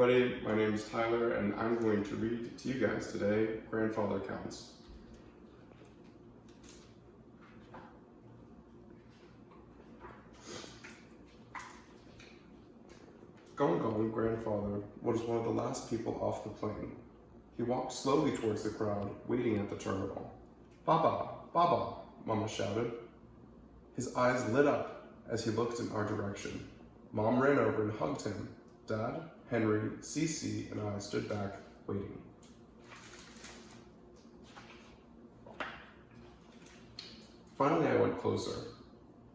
everybody, my name is Tyler and I'm going to read to you guys today, Grandfather Counts. Gong Gong, grandfather, was one of the last people off the plane. He walked slowly towards the crowd, waiting at the terminal. "Baba, Baba," Mama shouted. His eyes lit up as he looked in our direction. Mom ran over and hugged him. Dad, Henry, Cece, and I stood back, waiting. Finally, I went closer.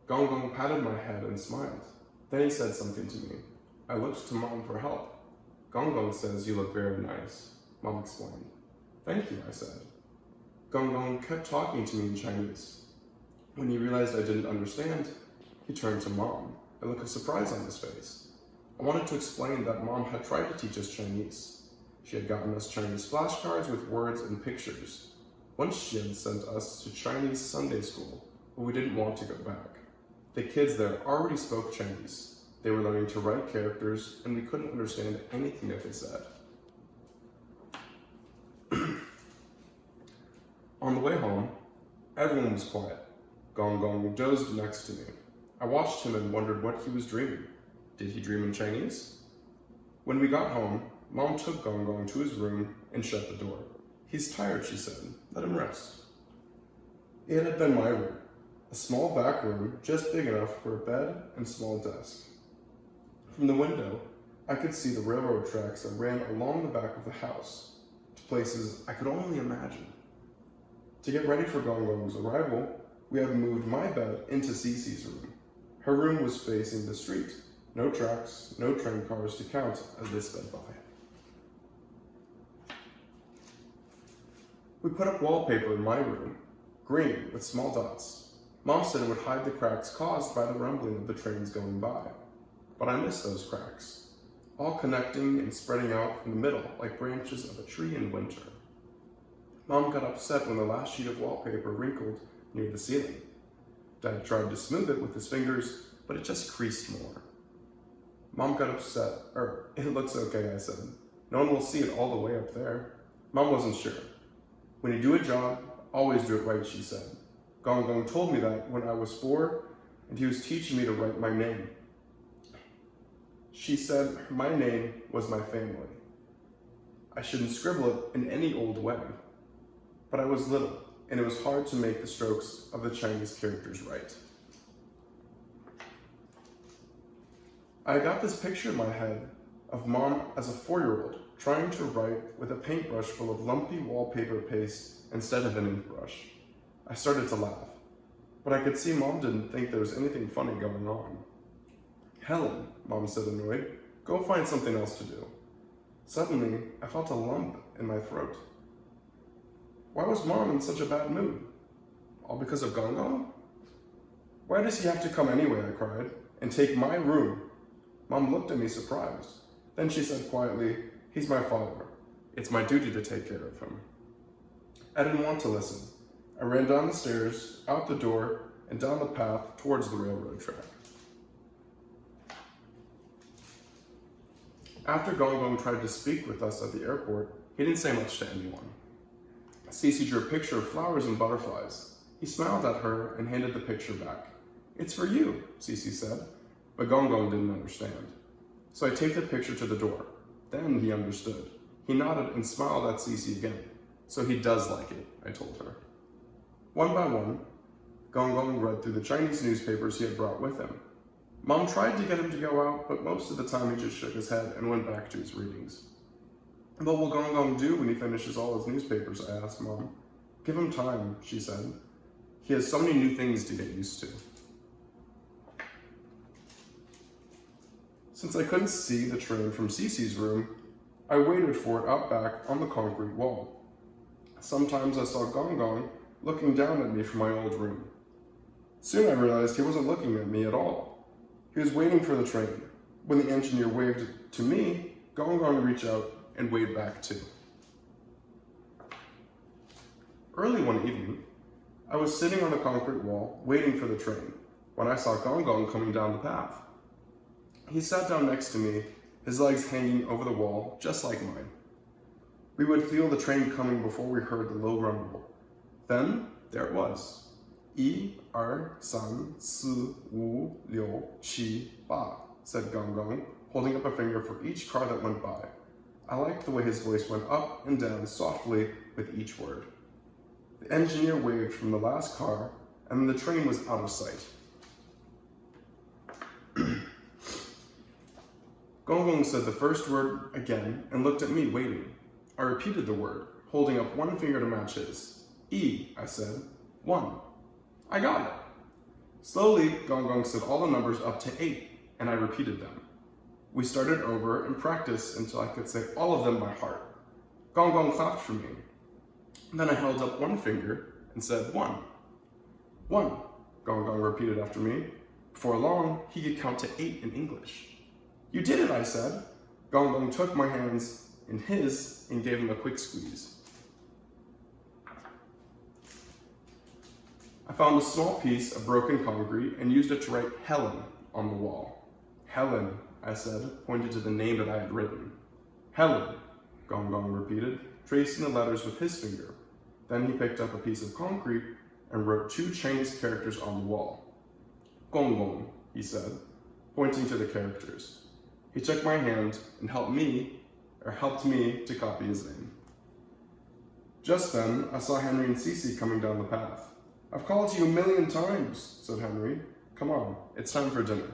Gong Gong patted my head and smiled. Then he said something to me. I looked to Mom for help. Gong Gong says you look very nice, Mom explained. Thank you, I said. Gong Gong kept talking to me in Chinese. When he realized I didn't understand, he turned to Mom, a look of surprise on his face. I wanted to explain that Mom had tried to teach us Chinese. She had gotten us Chinese flashcards with words and pictures. Once she had sent us to Chinese Sunday school, but we didn't want to go back. The kids there already spoke Chinese. They were learning to write characters, and we couldn't understand anything that they said. On the way home, everyone was quiet. Gong Gong dozed next to me. I watched him and wondered what he was dreaming. Did he dream in Chinese? When we got home, Mom took Gong Gong to his room and shut the door. He's tired, she said. Let him rest. It had been my room, a small back room just big enough for a bed and small desk. From the window, I could see the railroad tracks that ran along the back of the house, to places I could only imagine. To get ready for Gong Gong's arrival, we had moved my bed into Cece's room. Her room was facing the street. No tracks, no train cars to count as they sped by. We put up wallpaper in my room, green with small dots. Mom said it would hide the cracks caused by the rumbling of the trains going by. But I miss those cracks, all connecting and spreading out in the middle like branches of a tree in winter. Mom got upset when the last sheet of wallpaper wrinkled near the ceiling. Dad tried to smooth it with his fingers, but it just creased more. Mom got upset. It looks okay, I said. No one will see it all the way up there. Mom wasn't sure. When you do a job, always do it right, she said. Gong Gong told me that when I was 4, and he was teaching me to write my name. She said my name was my family. I shouldn't scribble it in any old way. But I was little, and it was hard to make the strokes of the Chinese characters right. I got this picture in my head of Mom as a 4-year-old trying to write with a paintbrush full of lumpy wallpaper paste instead of an ink brush. I started to laugh, but I could see Mom didn't think there was anything funny going on. Helen, Mom said annoyed, go find something else to do. Suddenly, I felt a lump in my throat. Why was Mom in such a bad mood? All because of Gong Gong? Why does he have to come anyway, I cried, and take my room? Mom looked at me surprised. Then she said quietly, he's my father. It's my duty to take care of him. I didn't want to listen. I ran down the stairs, out the door, and down the path towards the railroad track. After Gong Gong tried to speak with us at the airport, he didn't say much to anyone. Cece drew a picture of flowers and butterflies. He smiled at her and handed the picture back. It's for you, Cece said. But Gong Gong didn't understand. So I take the picture to the door. Then he understood. He nodded and smiled at Cece again. So he does like it, I told her. One by one, Gong Gong read through the Chinese newspapers he had brought with him. Mom tried to get him to go out, but most of the time he just shook his head and went back to his readings. What will Gong Gong do when he finishes all his newspapers, I asked Mom. Give him time, she said. He has so many new things to get used to. Since I couldn't see the train from Cece's room, I waited for it out back on the concrete wall. Sometimes I saw Gong Gong looking down at me from my old room. Soon I realized he wasn't looking at me at all. He was waiting for the train. When the engineer waved to me, Gong Gong reached out and waved back too. Early one evening, I was sitting on the concrete wall waiting for the train when I saw Gong Gong coming down the path. He sat down next to me his legs hanging over the wall just like mine. We would feel the train coming before we heard the low rumble. Then there it was. 1, 2, 3, 4, 5, 6, 7, 8, said Gong Gong, holding up a finger for each car that went by. I liked the way his voice went up and down softly with each word. The engineer waved from the last car, and then the train was out of sight. Gong Gong said the first word again and looked at me, waiting. I repeated the word, holding up one finger to match his. E, I said. 1. I got it. Slowly, Gong Gong said all the numbers up to 8, and I repeated them. We started over and practiced until I could say all of them by heart. Gong Gong clapped for me. Then I held up one finger and said 1. 1, Gong Gong repeated after me. Before long, he could count to 8 in English. You did it, I said. Gong Gong took my hands in his and gave him a quick squeeze. I found a small piece of broken concrete and used it to write Helen on the wall. Helen, I said, pointing to the name that I had written. Helen, Gong Gong repeated, tracing the letters with his finger. Then he picked up a piece of concrete and wrote 2 Chinese characters on the wall. Gong Gong, he said, pointing to the characters. He took my hand and helped me to copy his name. Just then, I saw Henry and Cece coming down the path. I've called to you 1,000,000 times, said Henry. Come on, it's time for dinner.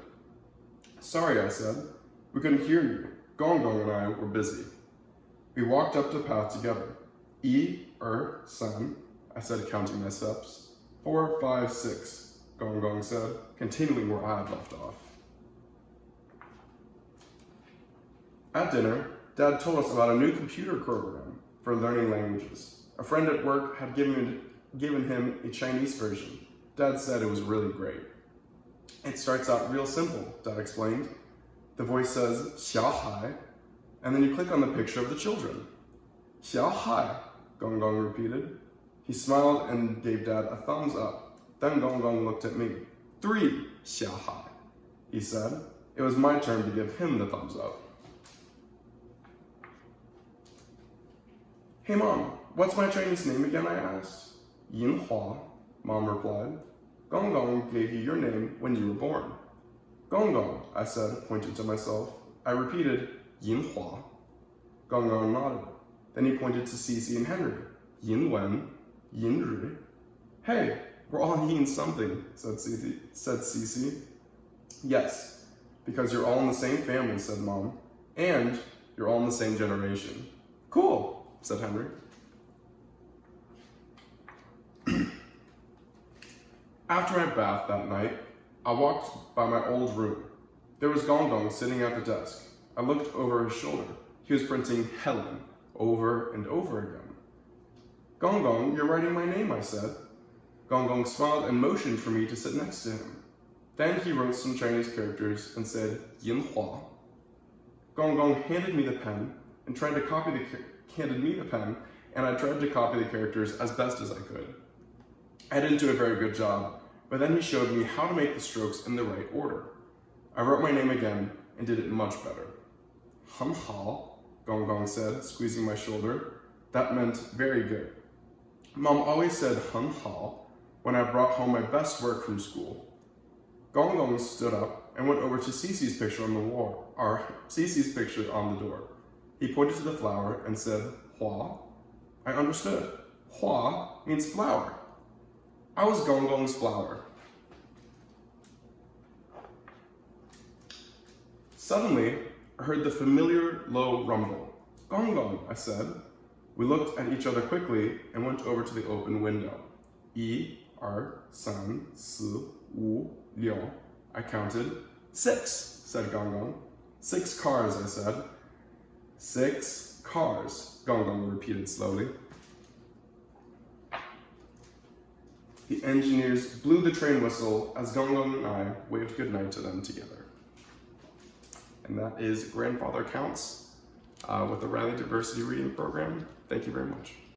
Sorry, I said. We couldn't hear you. Gong Gong and I were busy. We walked up the path together. 1, 2, 3, I said, counting my steps. 4, 5, 6, Gong Gong said, continuing where I had left off. At dinner, Dad told us about a new computer program for learning languages. A friend at work had given him a Chinese version. Dad said it was really great. It starts out real simple, Dad explained. The voice says, 小孩, and then you click on the picture of the children. 小孩, Gong Gong repeated. He smiled and gave Dad a thumbs up. Then Gong Gong looked at me. 3, 小孩, he said. It was my turn to give him the thumbs up. Hey Mom, what's my Chinese name again, I asked. Yinhua, Mom replied. Gong Gong gave you your name when you were born. Gong Gong, I said, pointing to myself. I repeated, Yinhua. Gong Gong nodded. Then he pointed to Cece and Henry. Yinwen, Yinri. Hey, we're all Yin something, said Cece. Yes, because you're all in the same family, said Mom. And you're all in the same generation. Cool, said Henry. After I bathed that night, I walked by my old room. There was Gong Gong sitting at the desk. I looked over his shoulder. He was printing Helen over and over again. Gong Gong, you're writing my name, I said. Gong Gong smiled and motioned for me to sit next to him. Then he wrote some Chinese characters and said, Yinhua. Gong Gong handed me the pen and I tried to copy the characters as best as I could. I didn't do a very good job, but then he showed me how to make the strokes in the right order. I wrote my name again and did it much better. 很好, Gong Gong said, squeezing my shoulder. That meant very good. Mom always said 很好 when I brought home my best work from school. Gong Gong stood up and went over to Cece's picture on the wall, or Cece's picture on the door. He pointed to the flower and said, Hua. I understood. Hua means flower. I was Gong Gong's flower. Suddenly, I heard the familiar low rumble. Gong Gong, I said. We looked at each other quickly and went over to the open window. 1, 2, 3, 4, 5, 6. I counted. 6, said Gong Gong. 6 cars, I said. 6 cars, Gong Gong repeated slowly. The engineers blew the train whistle as Gong Gong and I waved goodnight to them together. And that is Grandfather Counts with the Riley Diversity Reading Program. Thank you very much.